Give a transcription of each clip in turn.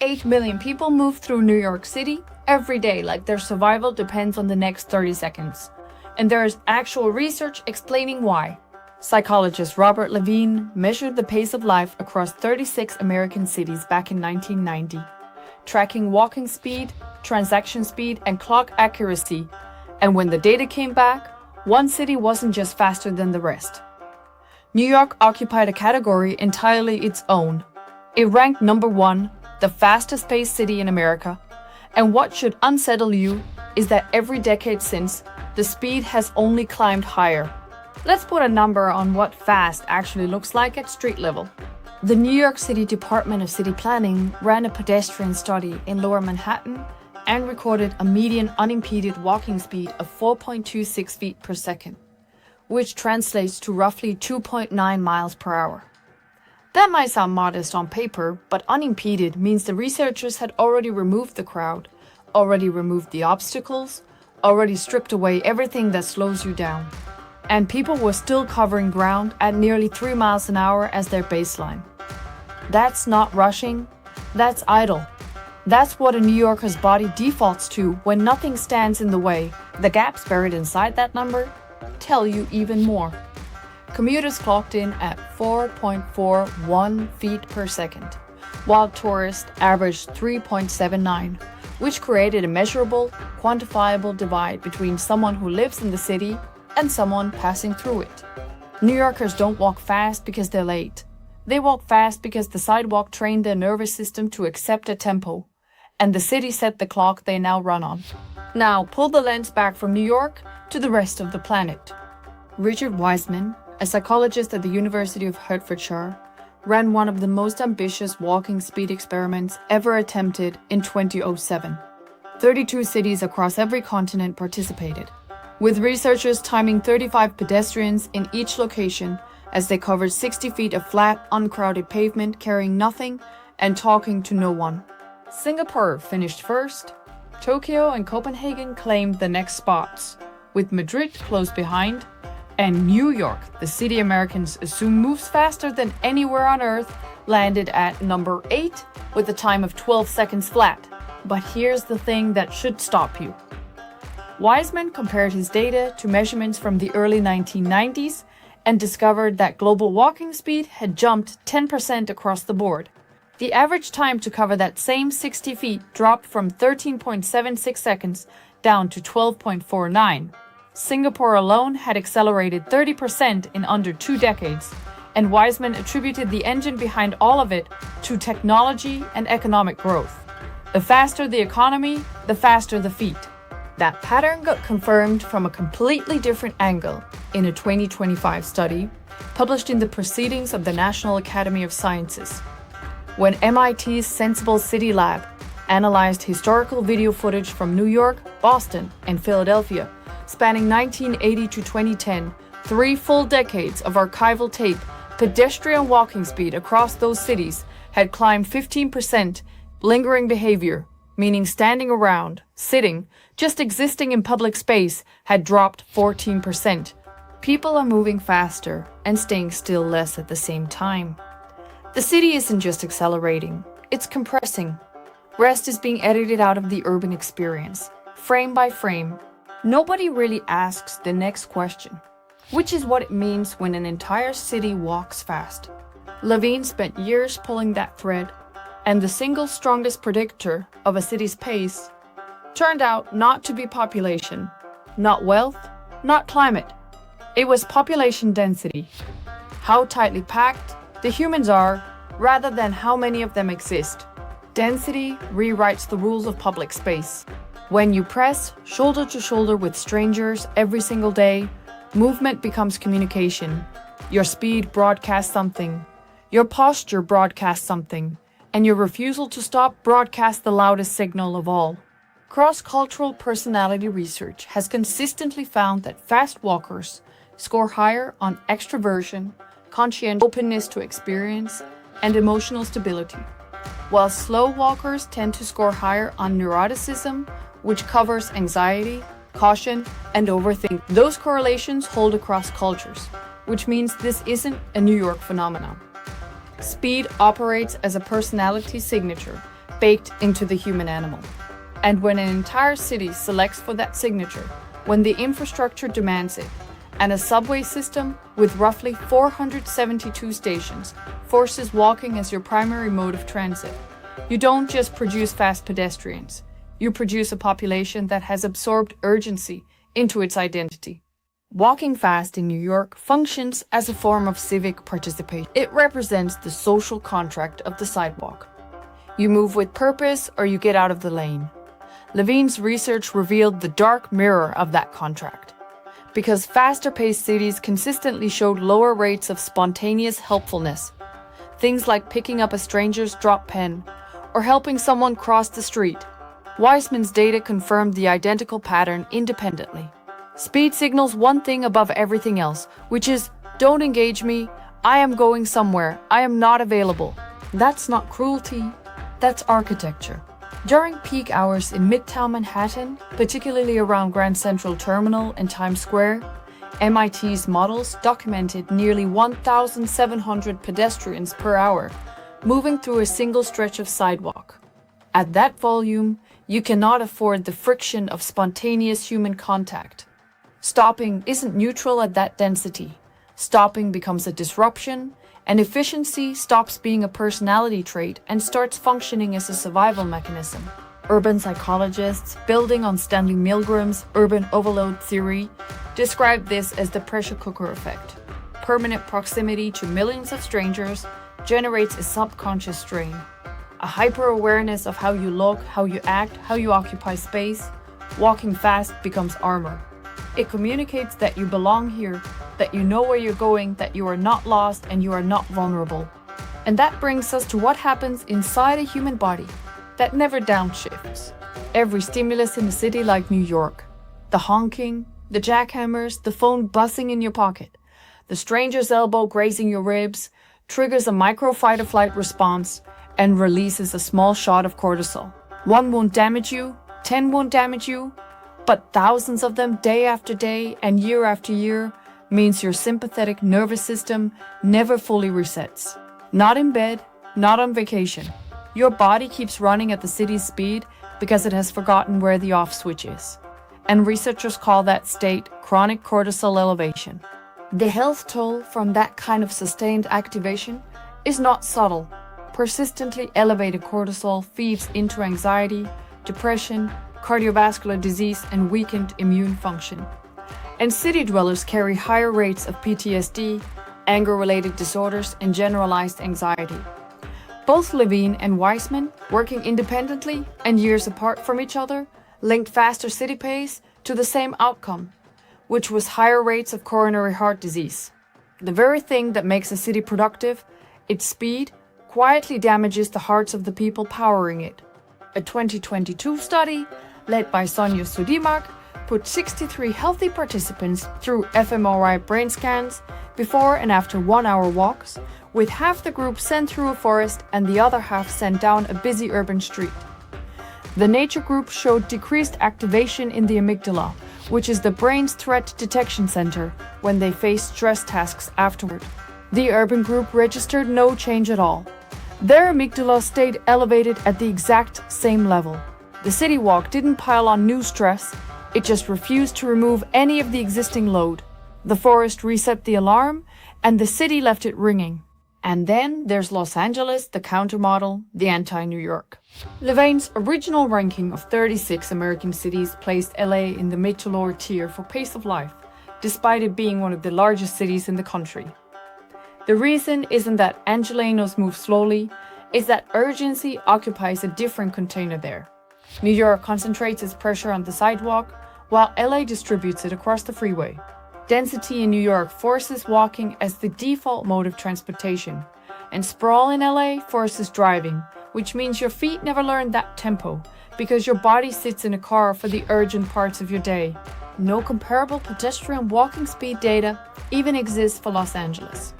8 million people move through New York City every day like their survival depends on the next 30 seconds. And there is actual research explaining why. Psychologist Robert Levine measured the pace of life across 36 American cities back in 1990, tracking walking speed, transaction speed, and clock accuracy. And when the data came back, one city wasn't just faster than the rest. New York occupied a category entirely its own. It ranked number 1, the fastest-paced city in America. And what should unsettle you is that every decade since, the speed has only climbed higher. Let's put a number on what fast actually looks like at street level. The New York City Department of City Planning ran a pedestrian study in Lower Manhattan and recorded a median unimpeded walking speed of 4.26 feet per second, which translates to roughly 2.9 miles per hour. That might sound modest on paper, but unimpeded means the researchers had already removed the crowd, already removed the obstacles, already stripped away everything that slows you down. And people were still covering ground at nearly 3 miles an hour as their baseline. That's not rushing, that's idle. That's what a New Yorker's body defaults to when nothing stands in the way. The gaps buried inside that number tell you even more. Commuters clocked in at 4.41 feet per second, while tourists averaged 3.79, which created a measurable, quantifiable divide between someone who lives in the city and someone passing through it. New Yorkers don't walk fast because they're late. They walk fast because the sidewalk trained their nervous system to accept a tempo, and the city set the clock they now run on. Now pull the lens back from New York to the rest of the planet. Richard Wiseman, a psychologist at the University of Hertfordshire, ran one of the most ambitious walking speed experiments ever attempted in 2007. 32 cities across every continent participated, with researchers timing 35 pedestrians in each location as they covered 60 feet of flat, uncrowded pavement carrying nothing and talking to no one. Singapore finished first. Tokyo and Copenhagen claimed the next spots, with Madrid close behind, and New York, the city Americans assume moves faster than anywhere on Earth, landed at number 8 with a time of 12 seconds flat. But here's the thing that should stop you. Wiseman compared his data to measurements from the early 1990s and discovered that global walking speed had jumped 10% across the board. The average time to cover that same 60 feet dropped from 13.76 seconds down to 12.49. Singapore alone had accelerated 30% in under 2 decades, and Wiseman attributed the engine behind all of it to technology and economic growth. The faster the economy, the faster the feet. That pattern got confirmed from a completely different angle in a 2025 study published in the Proceedings of the National Academy of Sciences. When MIT's Sensible City Lab analyzed historical video footage from New York, Boston, and Philadelphia, spanning 1980 to 2010, 3 full decades of archival tape, pedestrian walking speed across those cities had climbed 15%. Lingering behavior, meaning standing around, sitting, just existing in public space, had dropped 14%. People are moving faster and staying still less at the same time. The city isn't just accelerating, it's compressing. Rest is being edited out of the urban experience, frame by frame. Nobody really asks the next question, which is what it means when an entire city walks fast. Levine spent years pulling that thread, and the single strongest predictor of a city's pace turned out not to be population, not wealth, not climate. It was population density. How tightly packed the humans are, rather than how many of them exist. Density rewrites the rules of public space. When you press shoulder to shoulder with strangers every single day, movement becomes communication. Your speed broadcasts something. Your posture broadcasts something. And your refusal to stop broadcasts the loudest signal of all. Cross-cultural personality research has consistently found that fast walkers score higher on extroversion, conscientious openness to experience, and emotional stability, while slow walkers tend to score higher on neuroticism, which covers anxiety, caution, and overthinking. Those correlations hold across cultures, which means this isn't a New York phenomenon. Speed operates as a personality signature, baked into the human animal. And when an entire city selects for that signature, when the infrastructure demands it, and a subway system with roughly 472 stations forces walking as your primary mode of transit, you don't just produce fast pedestrians, you produce a population that has absorbed urgency into its identity. Walking fast in New York functions as a form of civic participation. It represents the social contract of the sidewalk. You move with purpose or you get out of the lane. Levine's research revealed the dark mirror of that contract. Because faster-paced cities consistently showed lower rates of spontaneous helpfulness. Things like picking up a stranger's dropped pen or helping someone cross the street. Weissman's data confirmed the identical pattern independently. Speed signals one thing above everything else, which is, don't engage me, I am going somewhere, I am not available. That's not cruelty, that's architecture. During peak hours in Midtown Manhattan, particularly around Grand Central Terminal and Times Square, MIT's models documented nearly 1,700 pedestrians per hour moving through a single stretch of sidewalk. At that volume, you cannot afford the friction of spontaneous human contact. Stopping isn't neutral at that density. Stopping becomes a disruption, and efficiency stops being a personality trait and starts functioning as a survival mechanism. Urban psychologists, building on Stanley Milgram's urban overload theory, describe this as the pressure cooker effect. Permanent proximity to millions of strangers generates a subconscious strain. A hyper-awareness of how you look, how you act, how you occupy space. Walking fast becomes armor. It communicates that you belong here, that you know where you're going, that you are not lost and you are not vulnerable. And that brings us to what happens inside a human body that never downshifts. Every stimulus in a city like New York, the honking, the jackhammers, the phone buzzing in your pocket, the stranger's elbow grazing your ribs, triggers a micro fight-or-flight response and releases a small shot of cortisol. 1 won't damage you, 10 won't damage you, but thousands of them day after day and year after year means your sympathetic nervous system never fully resets. Not in bed, not on vacation. Your body keeps running at the city's speed because it has forgotten where the off switch is. And researchers call that state chronic cortisol elevation. The health toll from that kind of sustained activation is not subtle. Persistently elevated cortisol feeds into anxiety, depression, cardiovascular disease, and weakened immune function. And city dwellers carry higher rates of PTSD, anger-related disorders, and generalized anxiety. Both Levine and Weissman, working independently and years apart from each other, linked faster city pace to the same outcome, which was higher rates of coronary heart disease. The very thing that makes a city productive, its speed, quietly damages the hearts of the people powering it. A 2022 study, led by Sonja Sudimak, put 63 healthy participants through fMRI brain scans before and after 1-hour walks, with half the group sent through a forest and the other half sent down a busy urban street. The nature group showed decreased activation in the amygdala, which is the brain's threat detection center, when they faced stress tasks afterward. The urban group registered no change at all. Their amygdala stayed elevated at the exact same level. The city walk didn't pile on new stress, it just refused to remove any of the existing load. The forest reset the alarm, and the city left it ringing. And then there's Los Angeles, the countermodel, the anti-New York. Levine's original ranking of 36 American cities placed LA in the mid to lower tier for pace of life, despite it being one of the largest cities in the country. The reason isn't that Angelenos move slowly, it's that urgency occupies a different container there. New York concentrates its pressure on the sidewalk, while LA distributes it across the freeway. Density in New York forces walking as the default mode of transportation, and sprawl in LA forces driving, which means your feet never learn that tempo, because your body sits in a car for the urgent parts of your day. No comparable pedestrian walking speed data even exists for Los Angeles.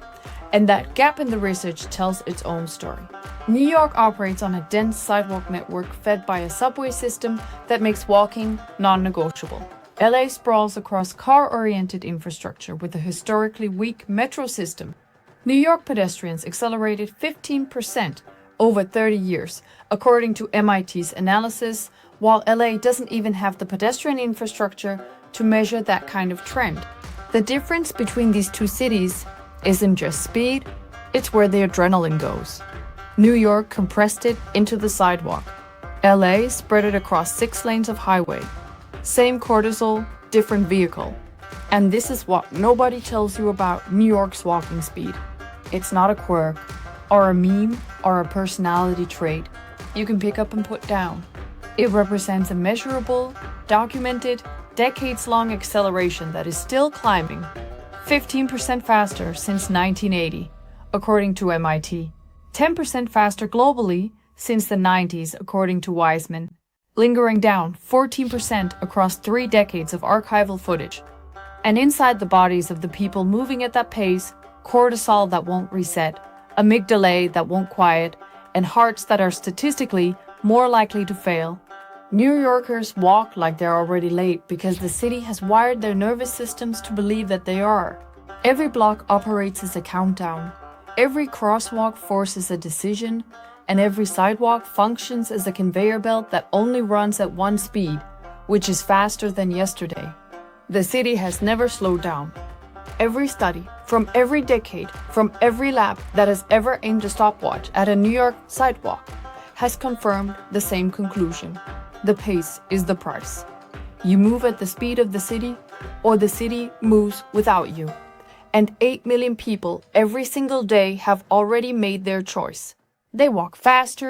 And that gap in the research tells its own story. New York operates on a dense sidewalk network fed by a subway system that makes walking non-negotiable. LA sprawls across car-oriented infrastructure with a historically weak metro system. New York pedestrians accelerated 15% over 30 years, according to MIT's analysis, while LA doesn't even have the pedestrian infrastructure to measure that kind of trend. The difference between these two cities isn't just speed, it's where the adrenaline goes. New York compressed it into the sidewalk. LA spread it across 6 lanes of highway. Same cortisol, different vehicle. And this is what nobody tells you about New York's walking speed. It's not a quirk, or a meme, or a personality trait you can pick up and put down. It represents a measurable, documented, decades-long acceleration that is still climbing, 15% faster since 1980, according to MIT, 10% faster globally since the 90s, according to Wiseman, lingering down 14% across 3 decades of archival footage. And inside the bodies of the people moving at that pace, cortisol that won't reset, amygdalae that won't quiet, and hearts that are statistically more likely to fail. New Yorkers walk like they're already late because the city has wired their nervous systems to believe that they are. Every block operates as a countdown. Every crosswalk forces a decision, and every sidewalk functions as a conveyor belt that only runs at one speed, which is faster than yesterday. The city has never slowed down. Every study, from every decade, from every lab that has ever aimed a stopwatch at a New York sidewalk, has confirmed the same conclusion. The pace is the price. You move at the speed of the city, or the city moves without you. And 8 million people every single day have already made their choice. They walk faster,